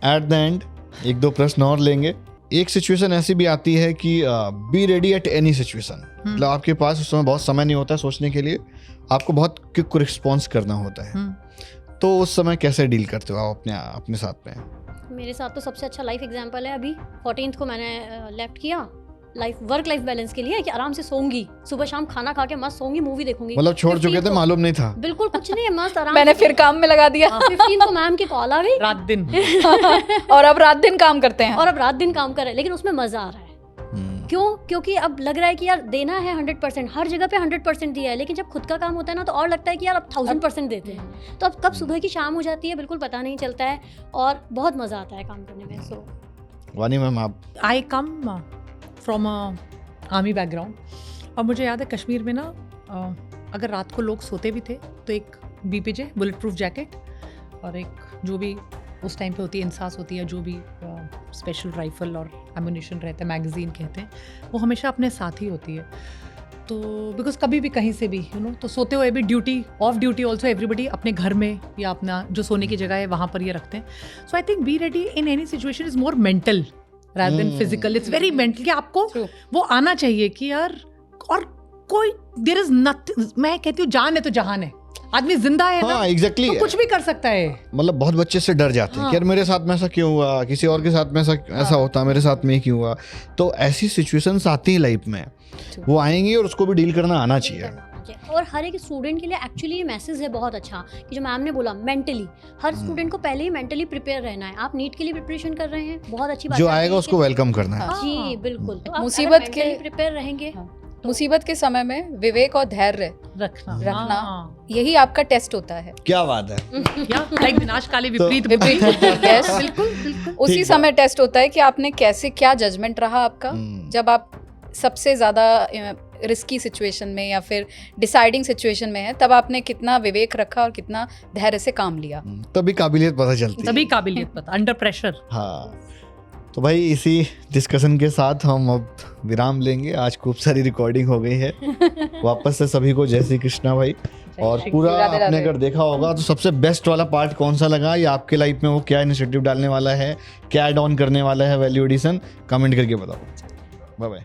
Speaker 5: एट द एंड 1-2 प्रश्न और लेंगे। एक सिचुएशन ऐसी भी आती है कि be ready at any situation. मतलब आपके पास उस समय बहुत समय नहीं होता है सोचने के लिए, आपको बहुत क्विक रिस्पॉन्स करना होता है। तो उस समय कैसे डील करते हो आप अपने साथ में?
Speaker 4: मेरे साथ तो सबसे अच्छा लाइफ एग्जांपल है, अभी 14th को मैंने लेफ्ट किया वर्क लाइफ बैलेंस के लिए कि आराम से सोऊंगी, सुबह शाम खाना खा के मस्त सोऊंगी, मूवी देखूंगी।
Speaker 5: मतलब छोड़ चुके थे, मालूम नहीं था?
Speaker 4: बिल्कुल कुछ नहीं है, मस्त आराम।
Speaker 2: मैंने फिर काम में लगा दिया।
Speaker 4: 15 को मैम की कॉल आ गई,
Speaker 3: रात दिन
Speaker 2: और अब रात दिन काम करते हैं।
Speaker 4: और अब रात दिन काम कर रहे हैं, लेकिन उसमें मजा आ रहा है। क्यों? क्योंकि अब लग रहा है कि यार देना है 100%, हर जगह पे 100% दिया है, लेकिन जब खुद का काम होता है ना तो और लगता है कि यार अब 1000% देते हैं। तो अब कब सुबह की शाम हो जाती है बिल्कुल पता नहीं चलता है और बहुत मज़ा आता है काम करने में। सो
Speaker 5: वानी मैम आप?
Speaker 3: आई कम फ्रॉम आर्मी बैकग्राउंड, और मुझे याद है कश्मीर में ना अगर रात को लोग सोते भी थे तो एक BPJ बुलेट प्रूफ जैकेट और एक जो भी उस टाइम पे होती है इंसास होती है, जो भी स्पेशल राइफल और एम्यूनिशन रहता है, मैगजीन कहते हैं, वो हमेशा अपने साथ ही होती है। तो बिकॉज कभी भी कहीं से भी तो सोते हुए भी duty of duty also everybody अपने घर में या अपना जो सोने की जगह है वहाँ पर ये रखते हैं। So I think be ready in any situation is more mental rather than physical. It's very mental कि आपको वो आना चाहिए कि यार, और कोई there is nothing, मैं कहती हूँ जान है तो जहान है, आदमी जिंदा है ना,
Speaker 5: एग्जैक्टली
Speaker 3: तो कुछ भी कर सकता है।
Speaker 5: मतलब बहुत बच्चे से डर जाते हैं कि यार मेरे साथ में ऐसा क्यों हुआ, किसी और के साथ में ऐसा होता, मेरे साथ में ही क्यों हुआ। तो ऐसी सिचुएशंस आती हैं लाइफ में, वो आएंगी और उसको भी डील करना आना चाहिए।
Speaker 4: और हर एक स्टूडेंट के लिए एक्चुअली ये मैसेज है बहुत अच्छा कि जो मैम ने बोला मेंटली, हर स्टूडेंट को पहले ही मेंटली प्रिपेयर रहना है। आप नीट के लिए प्रिपरेशन कर रहे हैं, बहुत अच्छी बात है,
Speaker 5: जो आएगा उसको वेलकम करना है।
Speaker 4: जी बिल्कुल। तो आप
Speaker 2: मुसीबत
Speaker 4: अगर
Speaker 2: के
Speaker 4: mentally प्रिपेयर रहेंगे,
Speaker 2: मुसीबत के समय में विवेक और धैर्य
Speaker 3: रखना
Speaker 2: हाँ। यही आपका टेस्ट होता है।
Speaker 5: क्या बात है।
Speaker 3: या लाइक विनाशकाले विपरीत
Speaker 2: विपरीत yes,
Speaker 3: बिल्कुल बिल्कुल
Speaker 2: उसी समय टेस्ट होता है कि आपने कैसे, क्या जजमेंट रहा आपका जब आप सबसे ज़्यादा रिस्की सिचुएशन में या फिर डिसाइडिंग सिचुएशन में है, तब आपने कितना विवेक रखा और कितना धैर्य से काम लिया।
Speaker 5: तभी काबिलियत पता चलती है,
Speaker 3: तभी काबिलियत पता, अंडर प्रेशर।
Speaker 5: हाँ, तो भाई इसी डिस्कशन के साथ हम अब विराम लेंगे। आज खूब सारी रिकॉर्डिंग हो गई है। वापस से सभी को जय श्री कृष्णा भाई। और पूरा आपने अगर देखा होगा तो सबसे बेस्ट वाला पार्ट कौन सा लगा, या आपके लाइफ में वो क्या इनिशिएटिव डालने वाला है, क्या ऐड ऑन करने वाला है वैल्यू एडिशन, कमेंट करके बताओ। Bye bye.